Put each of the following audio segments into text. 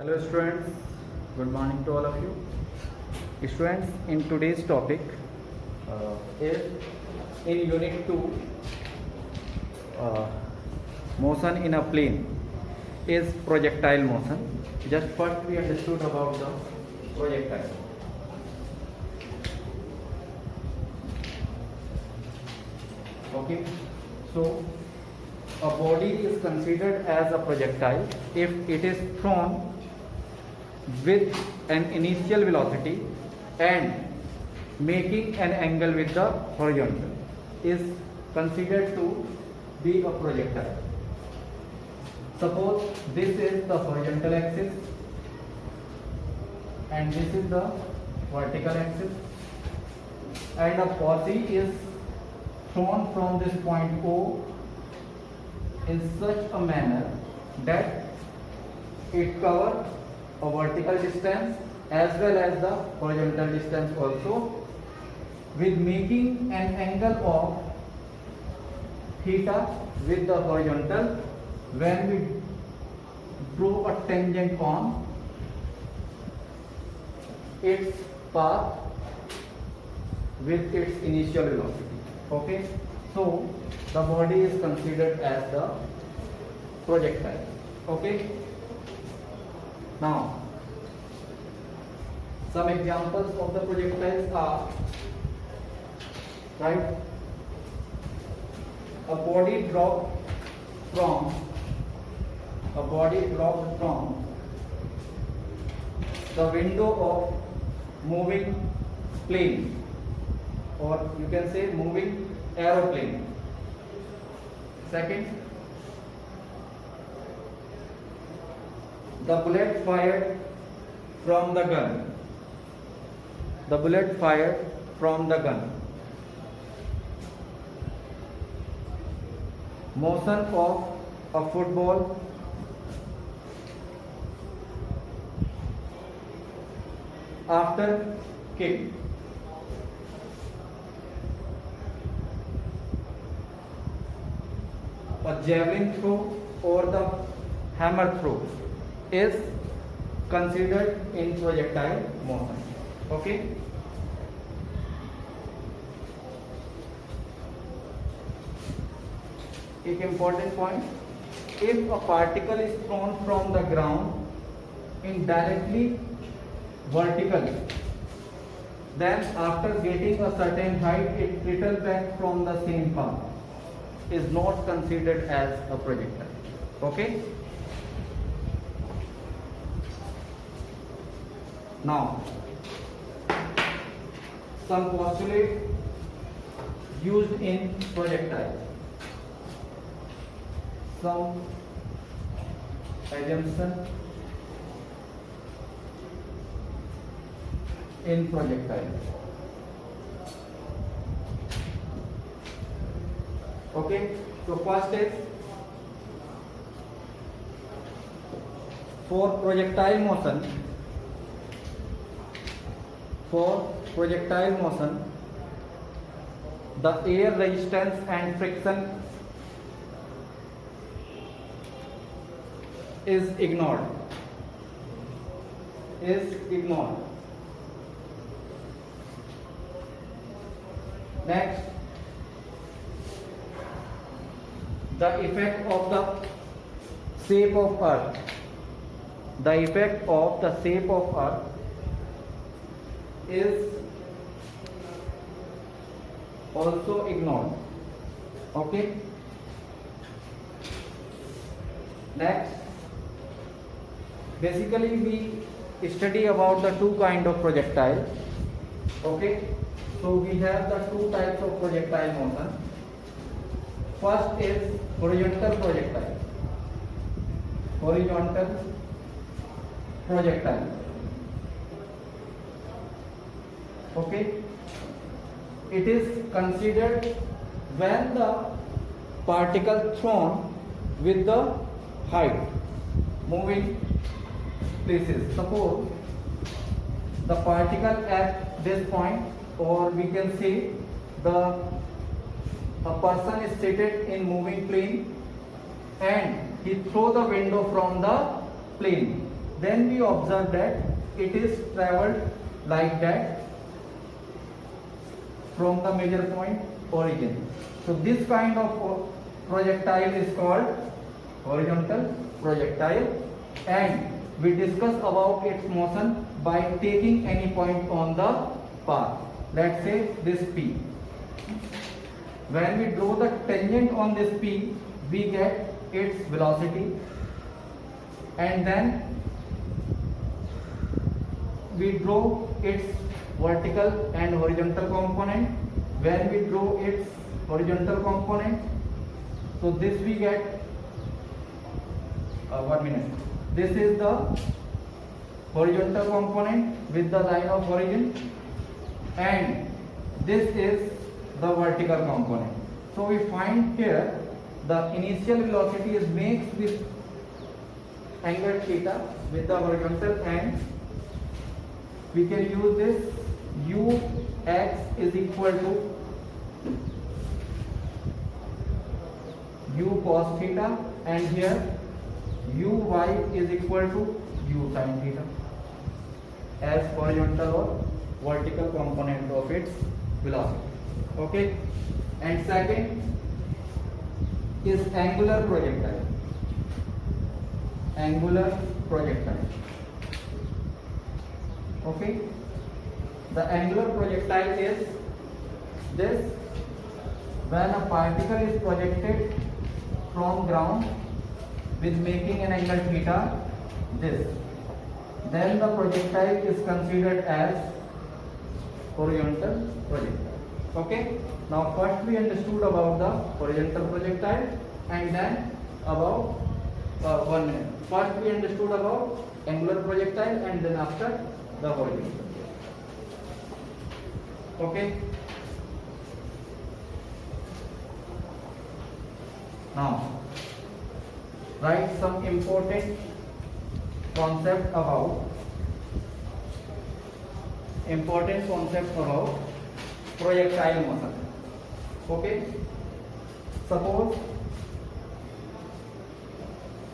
Hello students, good morning to all of you. Students, in today's topic is in unit 2, motion in a plane is projectile motion. Just first we understood about the projectile. Okay, so a body is considered as a projectile if it is thrown with an initial velocity and making an angle with the horizontal is considered to be a projectile. Suppose this is the horizontal axis and this is the vertical axis, and a body is thrown from this point O in such a manner that it covers a vertical distance as well as the horizontal distance also, with making an angle of theta with the horizontal when we draw a tangent on its path with its initial velocity. Okay, so the body is considered as the projectile. Okay, now some examples of the projectiles are, right, a body dropped from the window of moving plane, or you can say moving aeroplane. Second, the bullet fired from the gun. The bullet fired from the gun. Motion of a football. After kick. A javelin throw or the hammer throw is considered in projectile motion. Okay. एक important point: if a particle is thrown from the ground indirectly vertically, then after getting a certain height, it returns back from the same path, is not considered as a projectile. Okay. Now, some postulate used in projectile. Some assumption in projectile. Okay, so first is, for projectile motion, the air resistance and friction is ignored. Next, the effect of the shape of earth. The effect of the shape of earth is also ignored. Okay. Next, basically we study about the two kind of projectile. Okay, so we have the two types of projectile motion. First is horizontal projectile. Okay, it is considered when the particle thrown with the height moving places. Suppose the particle at this point, or we can say a person is seated in moving plane and he throw the window from the plane. then we observe that it is traveled like that from the major point origin. So this kind of projectile is called horizontal projectile, and we discuss about its motion by taking any point on the path. Let's say this P. When we draw the tangent on this P, we get its velocity, and then we draw its vertical and horizontal component. When we draw its horizontal component, so this we get 1 minute. This is the horizontal component with the line of origin, and this is the vertical component. So we find here the initial velocity is makes this angle theta with the horizontal, and we can use this ux is equal to u cos theta, and here uy is equal to u sin theta as horizontal or vertical component of its velocity. Okay, and second is angular projectile. Angular projectile. Okay, the angular projectile is this: when a particle is projected from ground with making an angle theta, this, then the projectile is considered as horizontal projectile. Okay, now first we understood about the horizontal projectile, and then about 1 minute. First we understood about angular projectile, and then after the horizontal. Okay. Now write some important concept about projectile motion. Okay, suppose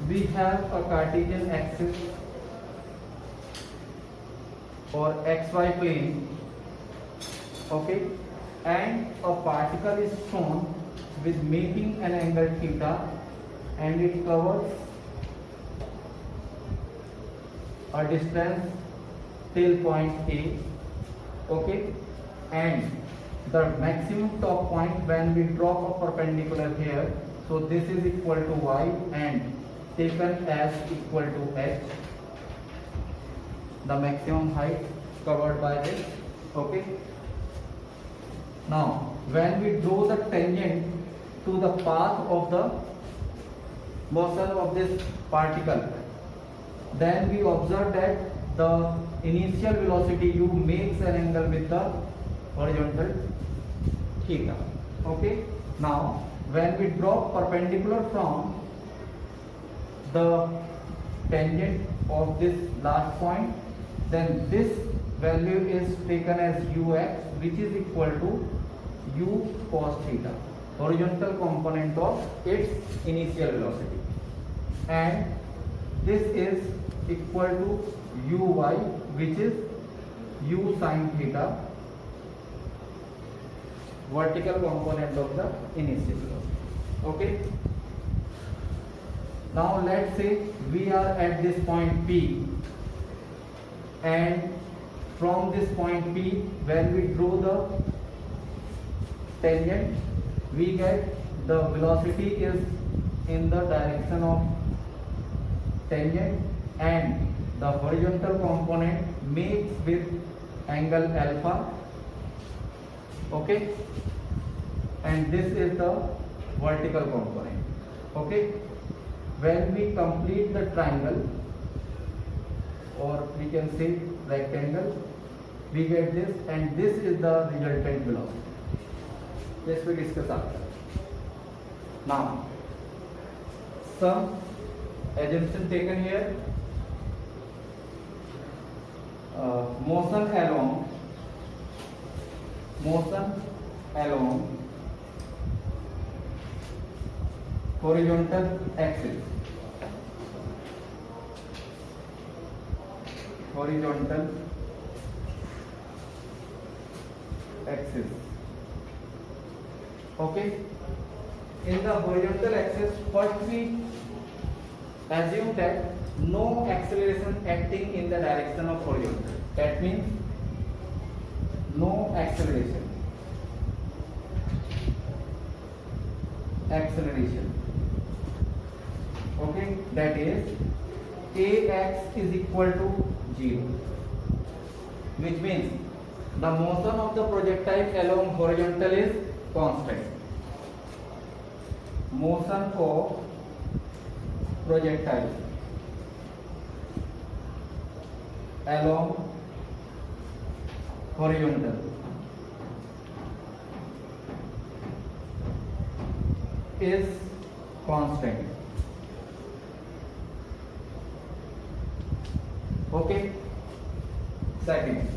we have a Cartesian axis or xy plane, okay, and a particle is shown with making an angle theta, and it covers a distance till point A, okay, and the maximum top point when we drop a perpendicular here, so this is equal to y and taken as equal to h, the maximum height covered by this. Okay, now when we draw the tangent to the path of the motion of this particle, then we observe that the initial velocity u makes an angle with the horizontal theta. Okay, now when we drop perpendicular from the tangent of this last point, then this value is taken as ux, which is equal to u cos theta, horizontal component of its initial velocity, and this is equal to uy, which is u sin theta, vertical component of the initial velocity. Okay, now let's say we are at this point P, and from this point P, when we draw the tangent, we get the velocity is in the direction of tangent, and the horizontal component makes with angle alpha. Okay, and this is the vertical component. Okay, when we complete the triangle, or we can say rectangle, we get this, and this is the resultant velocity. This we discuss after. Now some assumption taken here. Motion along horizontal axis horizontal axis. Okay, in the horizontal axis, first we assume that no acceleration acting in the direction of horizontal. That means no acceleration. Okay, that is ax is equal to 0, which means the motion of the projectile along horizontal is constant. Motion of projectile along horizontal is constant. Okay. Second,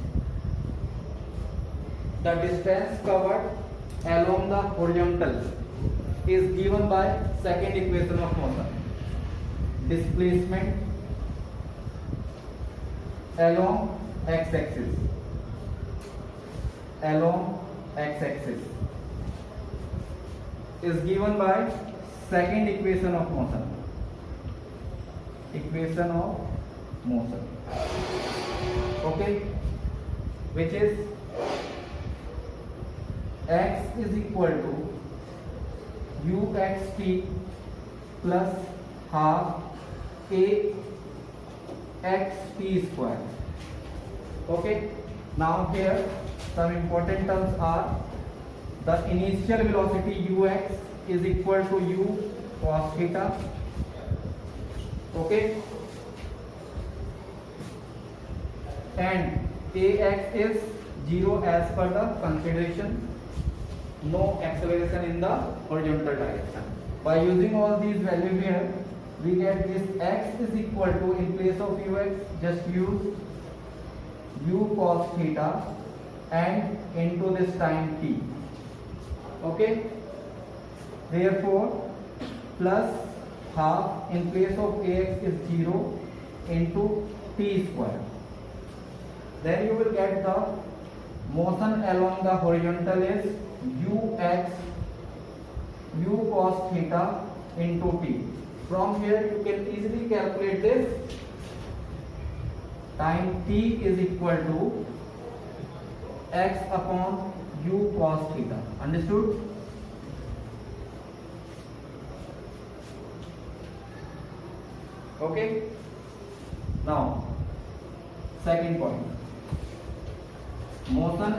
the distance covered along the horizontal is given by second equation of motion. Displacement along x-axis is given by second equation of motion. Okay, which is x is equal to uxt plus half axt square. Okay, now here some important terms are: the initial velocity ux is equal to u cos theta. Okay, and ax is 0 as per the consideration no acceleration in the horizontal direction. By using all these values here, we get this x is equal to, in place of ux, just use u cos theta and into this time t. Okay, therefore plus half, in place of ax is 0 into t square. Then you will get the motion along the horizontal is ux u cos theta into t. From here you can easily calculate this. Time t is equal to x upon u cos theta. Understood? Okay. Now, second point. Motion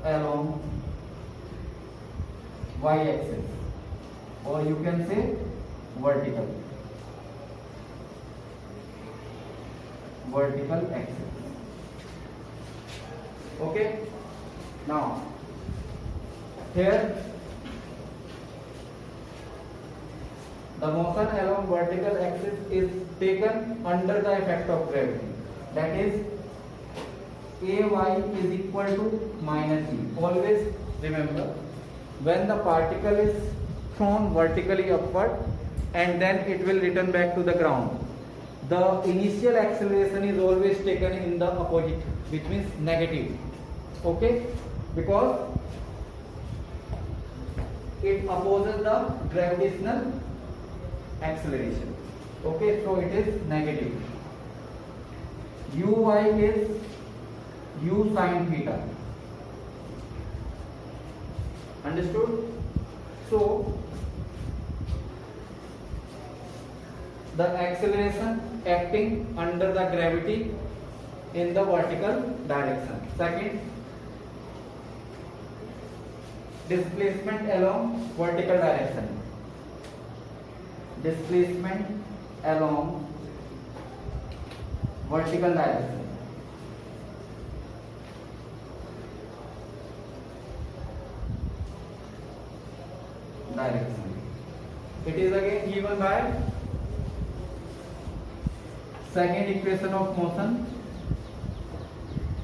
along y-axis, or you can say vertical axis. Okay. Now, here the motion along vertical axis is taken under the effect of gravity. That is, ay is equal to minus e. Always remember, when the particle is thrown vertically upward and then it will return back to the ground, the initial acceleration is always taken in the opposite, which means negative. Okay, because it opposes the gravitational acceleration. Okay, so it is negative. Uy is u sin theta. Understood? So the acceleration acting under the gravity in the vertical direction. Second, displacement along vertical direction. Displacement along vertical direction. It is again given by second equation of motion,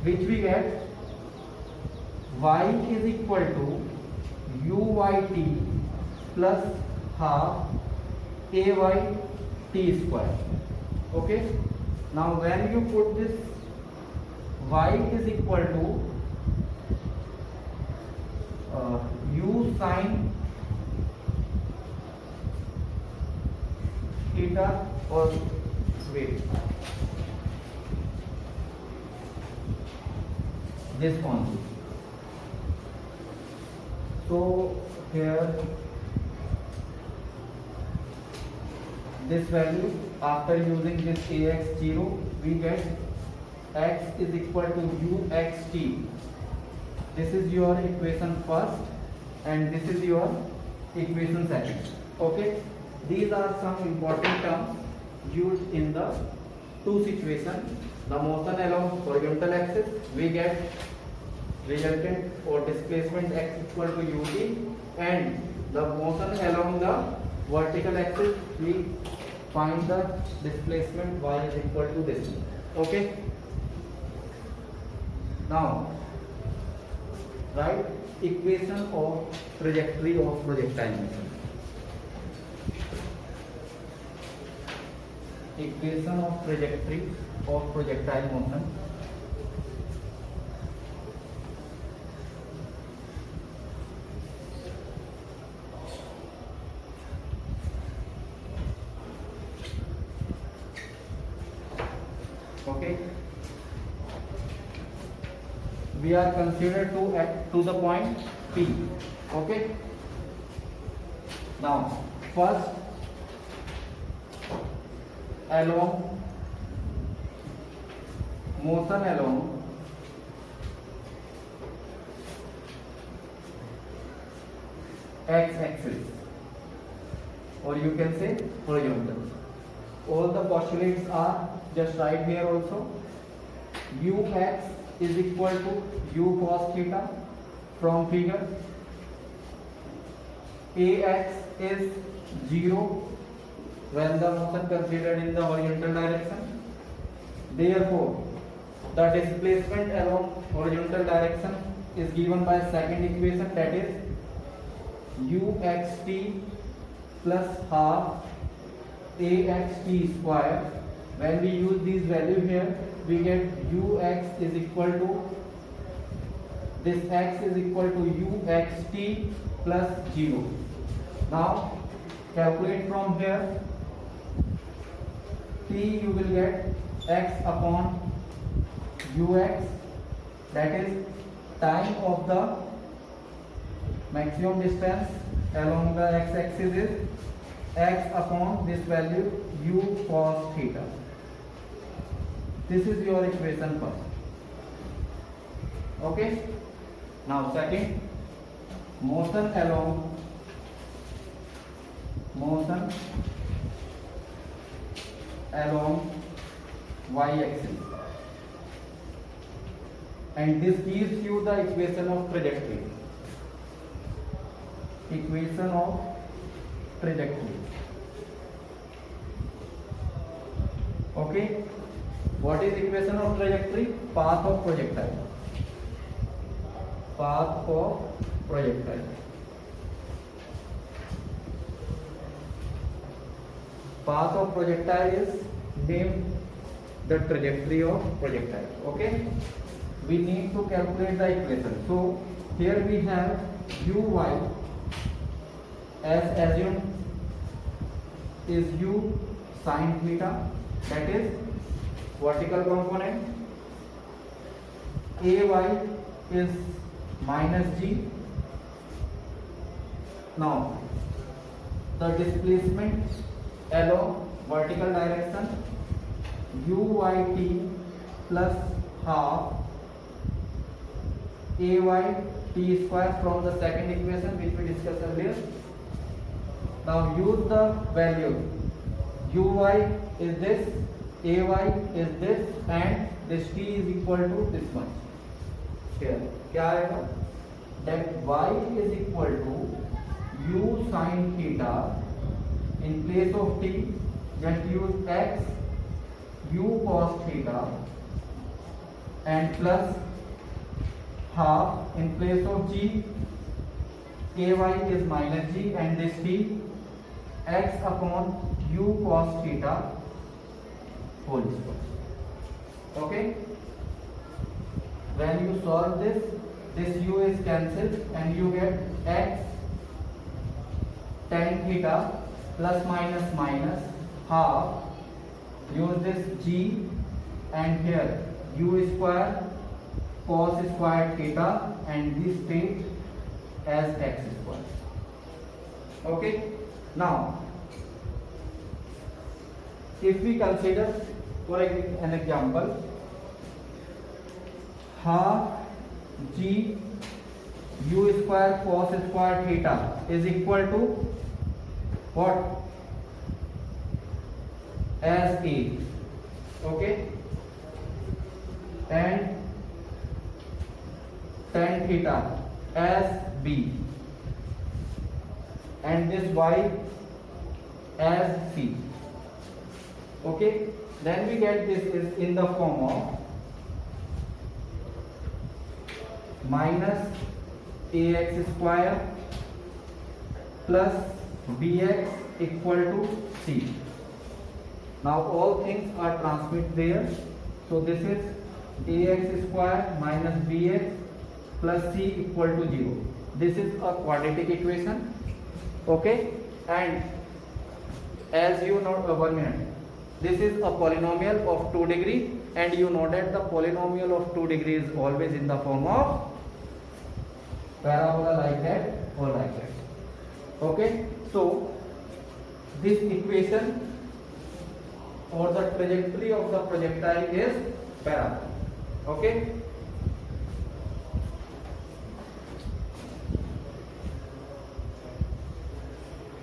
which we get y is equal to uyt plus half ay t square. Okay, now when you put this y is equal to u sin theta, or wait, this only. So here this value, after using this ax0, we get x is equal to uxt. This is your equation first and this is your equation second. Okay, these are some important terms used in the two situations. The motion along horizontal axis, we get resultant or displacement x equal to ut, and the motion along the vertical axis, we find the displacement y is equal to this. Okay, now write equation of trajectory of projectile motion. Equation of trajectory of projectile motion. Okay, we are considered to the point P. Okay, now first along motion along x axis, or you can say horizontal. All the postulates are just right here also. Ux is equal to u cos theta from figure. Ax is 0 when the motion considered in the horizontal direction. Therefore, the displacement along horizontal direction is given by second equation, that is uxt plus half axt square. When we use these values here, we get ux is equal to, this x is equal to uxt plus 0. Now calculate from here. T you will get x upon ux, that is time of the maximum distance along the x axis is x upon this value u cos theta. This is your equation first. Okay, now second, motion along y axis, and this gives you the equation of trajectory. Equation of trajectory. Okay, what is equation of trajectory? Path of projectile. Path of projectile. Path of projectile is named the trajectory of projectile. Okay, we need to calculate the equation. So here we have uy as assumed is u sin theta, that is vertical component. Ay is minus g. Now the displacement along vertical direction, uyt plus half ay t square from the second equation which we discussed earlier. Now use the value. Uy is this, ay is this, and this t is equal to this much. Here क्या आएगा? That y is equal to u sin theta. In place of t, just use x u cos theta, and plus half in place of g, ay is minus g, and this t x upon u cos theta whole square. Okay, when you solve this u is cancelled and you get x tan theta plus minus minus half. Use this g and here u square cos square theta and this state as x square. Okay, now if we consider for an example, half g u square cos square theta is equal to what? As a. Okay, and tan theta as b and this y as c. Okay, then we get this is in the form of minus ax square plus bx equal to c. Now all things are transmitted there, so this is ax square minus bx plus c equal to 0. This is a quadratic equation. Okay, and as you know, 1 minute, this is a polynomial of 2 degree and you know that the polynomial of 2 degree is always in the form of parabola like that or like that. Okay, so this equation or the trajectory of the projectile is parabola. Okay,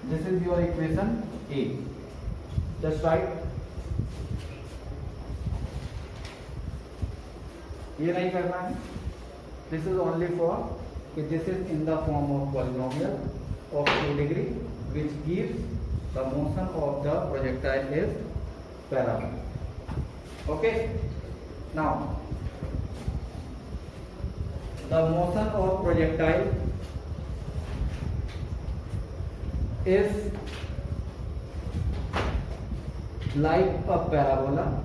this is your equation A. Just write. ये नहीं करना है. This is only for this is in the form of polynomial of 2 degree which gives the motion of the projectile is parabola. Okay, now the motion of projectile is like a parabola.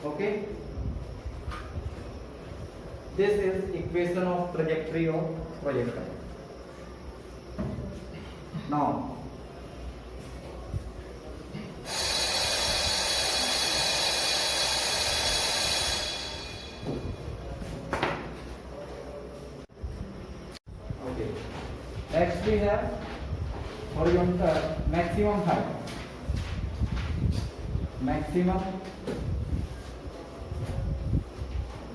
Okay, this is equation of trajectory of projectile. Now okay, next we have horizontal maximum height. Maximum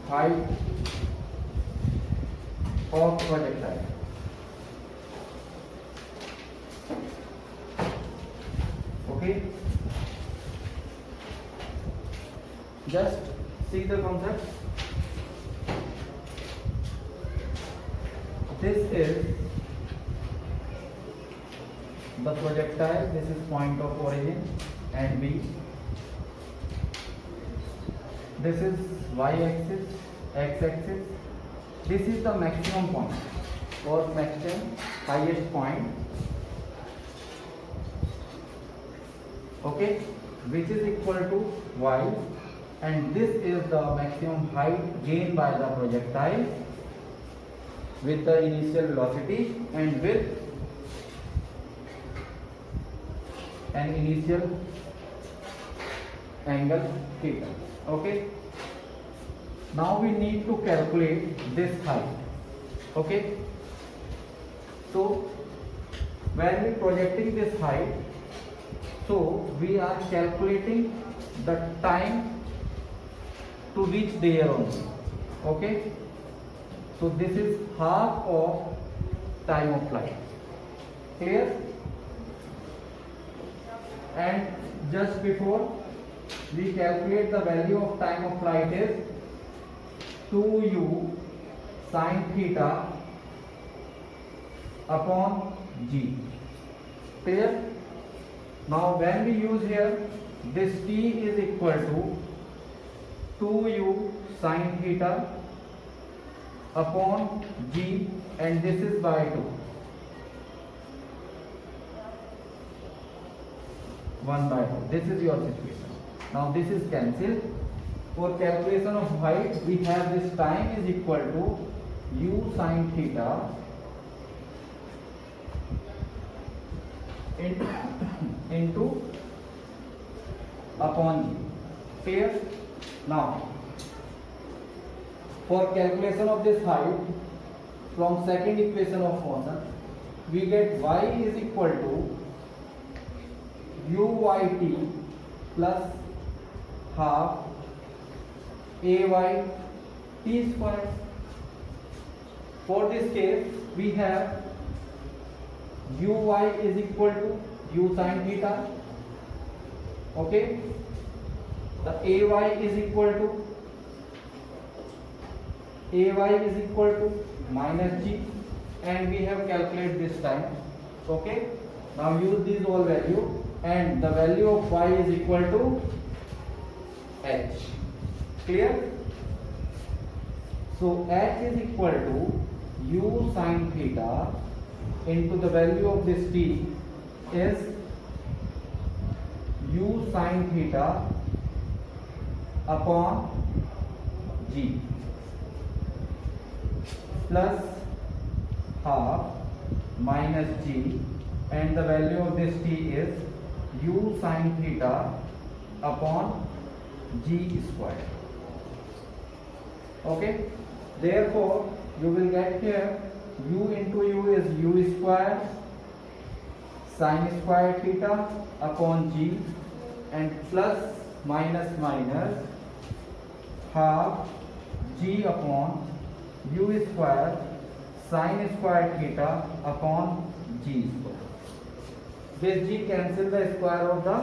height of projectile. Okay, just see the concept. This is the projectile, this is point of origin and B. This is y-axis, x-axis. This is the maximum point or maximum highest point. Okay, which is equal to y, and this is the maximum height gained by the projectile with the initial velocity and with an initial angle theta. Okay, now we need to calculate this height. Okay, so when we projecting this height, so we are calculating the time to reach there only. Okay, so this is half of time of flight. Clear? And just before we calculate the value of time of flight is 2u sin theta upon g. Clear? Now when we use here, this t is equal to 2u sin theta upon g, and this is by 2, 1 by 2. This is your situation. Now this is cancelled. For calculation of height, we have this time is equal to u sin theta into upon g. Clear? Now, for calculation of this height, from second equation of motion, we get y is equal to uyt plus half ay t square. For this case, we have uy is equal to u sin theta. Okay, the ay is equal to minus g, and we have calculated this time. Okay, now use these all value, and the value of y is equal to h. Clear? So h is equal to u sin theta into the value of this t is u sin theta upon g plus half minus g, and the value of this t is u sin theta upon g square. Okay, therefore you will get here u into u is u square sin square theta upon g, and plus minus minus half g upon u square sin square theta upon g square. This g cancel the square of the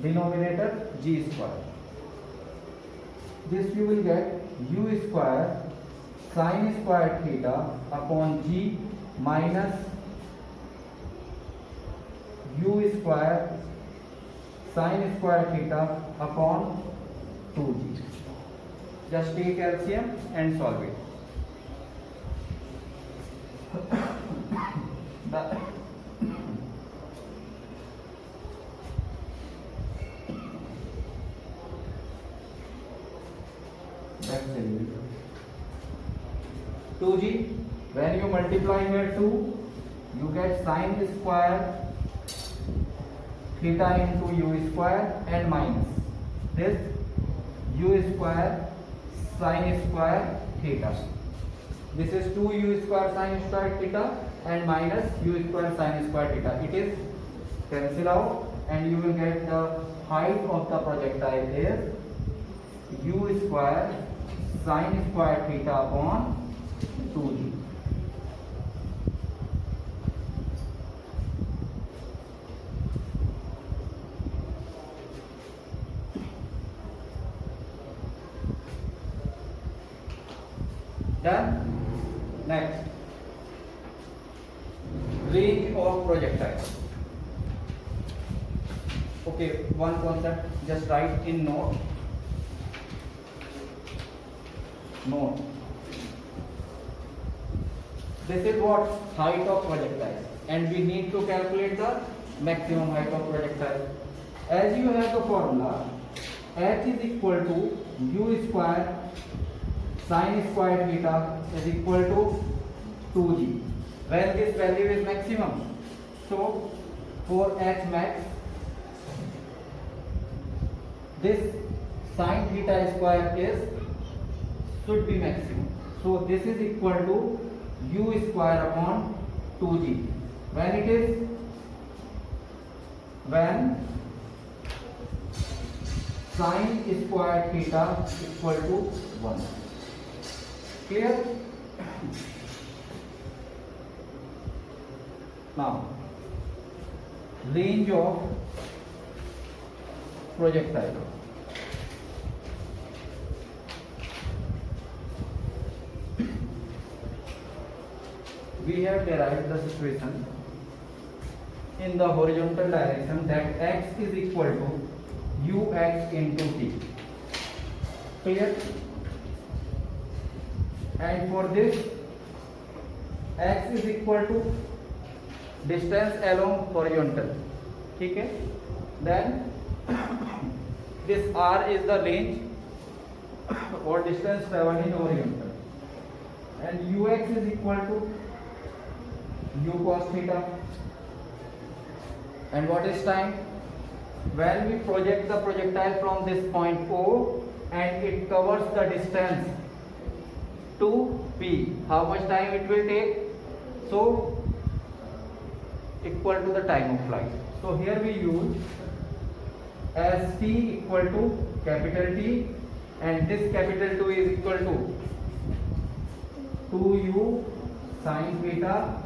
denominator g square. This you will get u square sin square theta upon g minus u square sin square theta upon 2g. Just take LCM and solve it. That's it. 2g, when you multiply here 2, you get sin square theta into u square and minus this u square sin square theta. This is 2u square sin square theta and minus u square sin square theta. It is cancel out, and you will get the height of the projectile is u square sin square theta upon 2g. Done. Next, range of projectile. Okay, one concept, just write in note. This is what height of projectile, and we need to calculate the maximum height of projectile. As you have the formula, h is equal to u square sin square theta is equal to 2g when this value is maximum. So for h max, this sin theta square is should be maximum. So this is equal to u square upon 2g when it is sin square theta equal to 1. Clear? Now, range of projectile. We have derived the situation in the horizontal direction that x is equal to ux into t. Clear? And for this, x is equal to distance along horizontal. ठीक है? Then this r is the range or distance traveled in horizontal, and ux is equal to u cos theta. And what is time? When we project the projectile from this point O and it covers the distance to P, how much time it will take? So equal to the time of flight. So here we use as t equal to capital T, and this capital 2 is equal to 2u sin theta.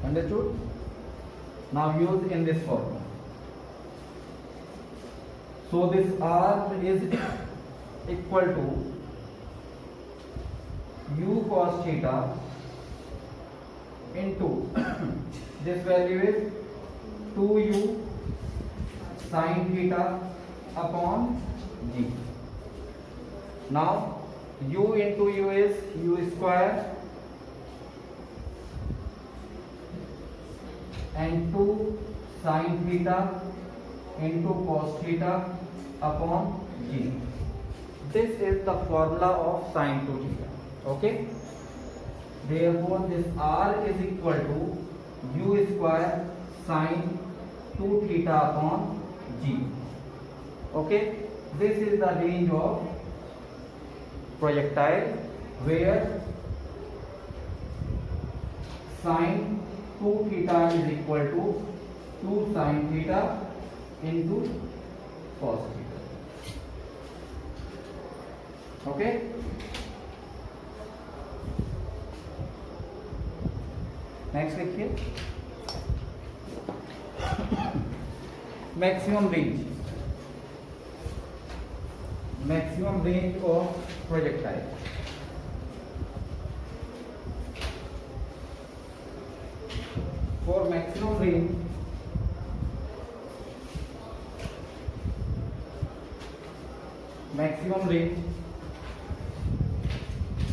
Understood? Now use in this formula. So this r is equal to u cos theta into this value is 2u sin theta upon g. Now u into u is u square and 2 sin theta into cos theta upon g. This is the formula of sin 2 theta. Okay? Therefore, this r is equal to u square sin 2 theta upon g. Okay? This is the range of projectile where sin 2 theta is equal to 2 sin theta into cos theta. Okay? Next लिखिए maximum range of projectile. For maximum range,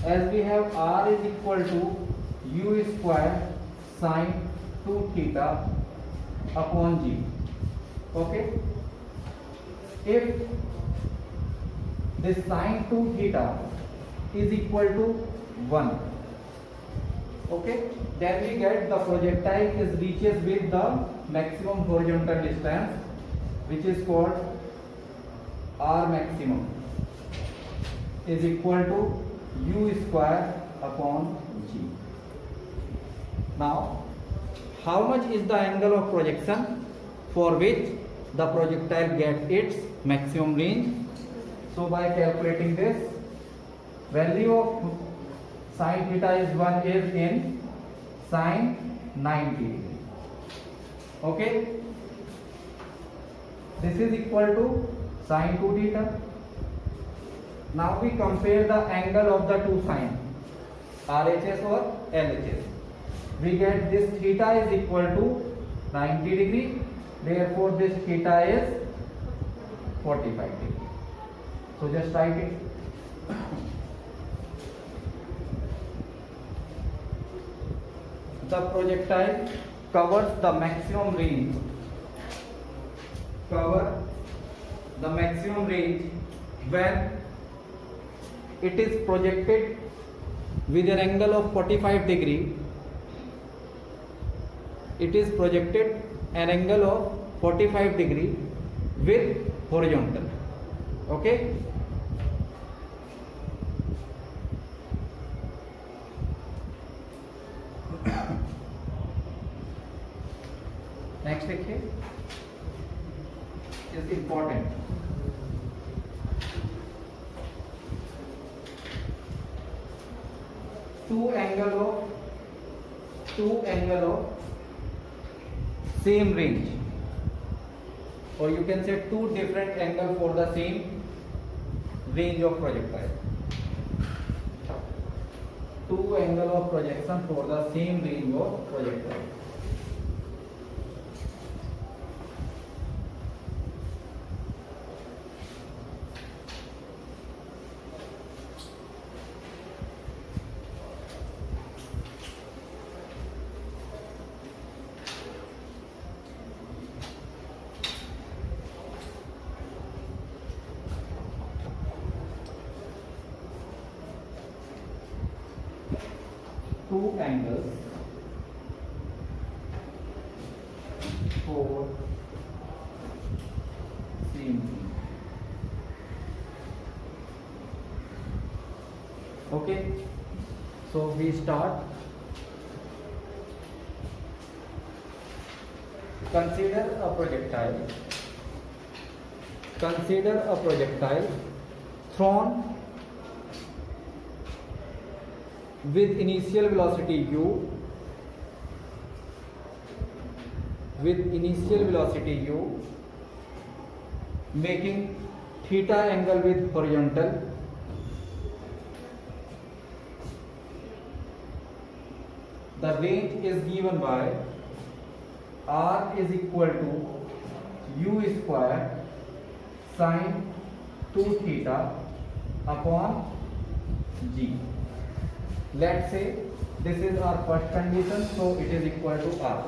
as we have r is equal to u square sin 2 theta upon g. Okay? If this sin 2 theta is equal to 1, okay, then we get the projectile is reaches with the maximum horizontal distance, which is called r maximum is equal to u square upon g. Now, how much is the angle of projection for which the projectile gets its maximum range? So by calculating this, value of sin theta is 1 is in sin 90 degree. Okay? This is equal to sin 2 theta. Now we compare the angle of the two sine, RHS or LHS. We get this theta is equal to 90 degree. Therefore, this theta is 45 degree. So just write it. The projectile covers the maximum range. When it is projected with an angle of 45 degree. It is projected an angle of 45 degree with horizontal. Okay? Next देखिए, is important. Two angle of same range, or you can say two different angle for the same range of projectile. Two angle of projection for the same range of projectile. two angles for same thing. Okay, so we start. Consider a projectile. Consider a projectile thrown with initial velocity u, making theta angle with horizontal. The range is given by r is equal to u square sine 2 theta upon g. Let's say this is our first condition, so it is equal to r.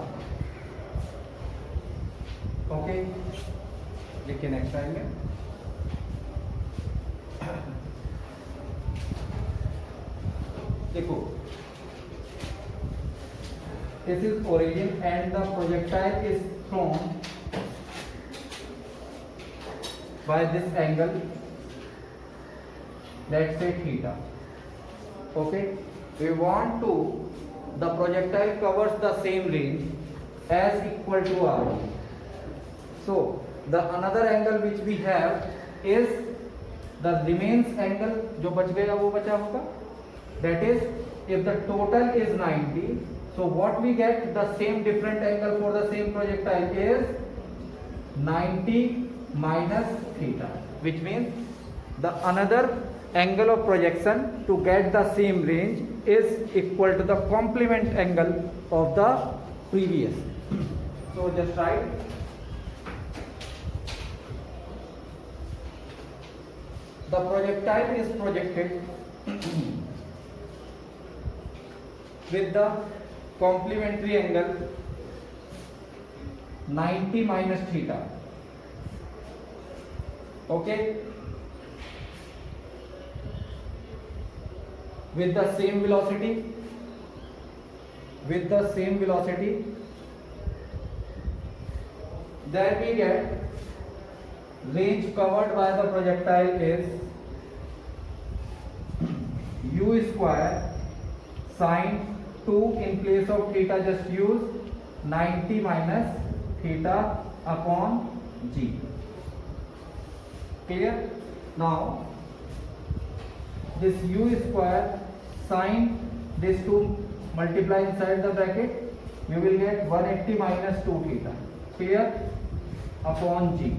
Okay, लिखिए next time में. देखो, this is origin and the projectile is thrown by this angle, let's say theta. Okay, we want to the projectile covers the same range as equal to r. So the another angle which we have is the remains angle, जो बच गया वो बचा होगा, that is if the total is 90, so what we get, the same different angle for the same projectile is 90 minus theta, which means the another angle of projection to get the same range is equal to the complement angle of the previous. So just write the projectile is projected with the complementary angle 90 minus theta. Okay, with the same velocity, there we get range covered by the projectile is u square sine 2, in place of theta just use 90 minus theta upon g. Clear? Now this u square sine this 2 multiply inside the bracket, you will get 180 minus 2 theta. Clear? Upon g.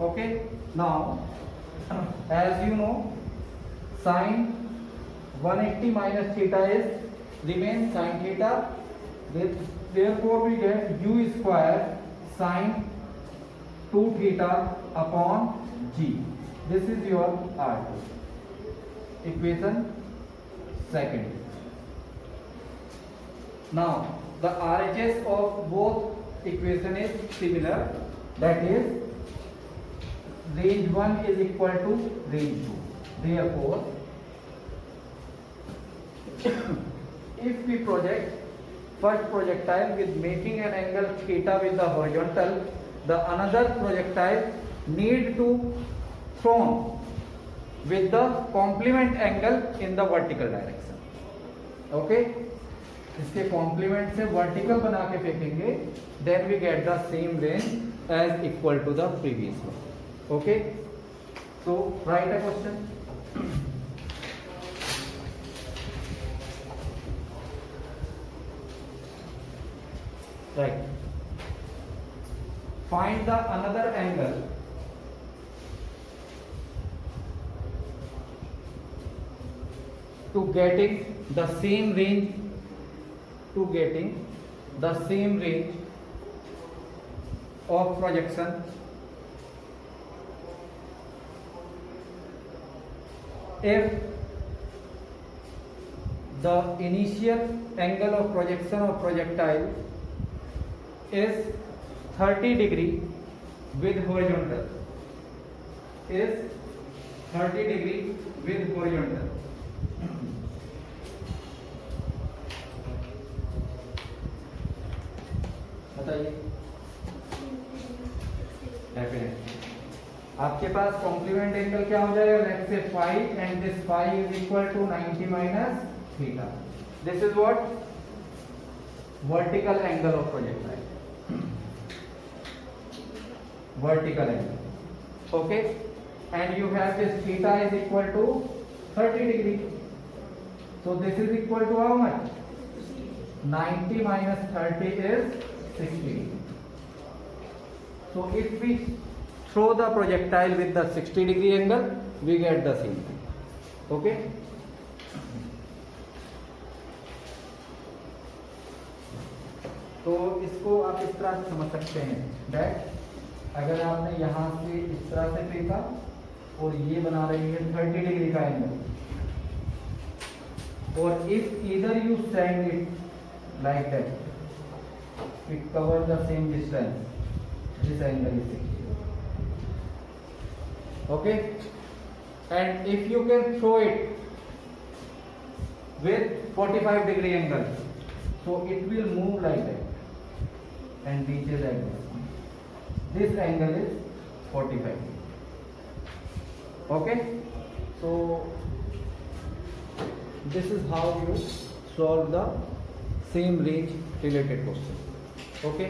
Okay, now as you know, sine 180 minus theta is remains sine theta, therefore we get u square sine 2 theta upon g. This is your R2. Equation second. Now the RHS of both equation is similar, that is range 1 is equal to range 2. Therefore if we project first projectile with making an angle theta with the horizontal, the another projectile need to thrown with the complement angle in the vertical direction. Okay, इसके complement से vertical बना के फेंकेंगे, then we get the same range as equal to the previous one. Okay, so write a question. Right. Find the another angle to getting the same range of projection if the initial angle of projection of projectile is 30 degree with horizontal, बताइए। Definitely आपके पास complement angle क्या हो जाएगा, let's say phi, and this phi is equal to 90 minus theta. This is what vertical angle of projectile, vertical angle, okay, and you have this theta is equal to 30 degree. So this is equal to how much? 90 minus 30 is 60. So if we throw the projectile with the 60 degree angle, we get the same thing. Okay? तो इसको आप इस तरह से समझ सकते हैं that अगर आपने यहाँ से इस तरह से फेंका और ये बना रही है 30 डिग्री का एंगल, और if either you send it like that it cover the same distance, this angle is 60, okay, and if you can throw it with 45 degree angle, so it will move like that and reaches at this. This angle is 45. Okay, so this is how you solve the same range related question. Okay.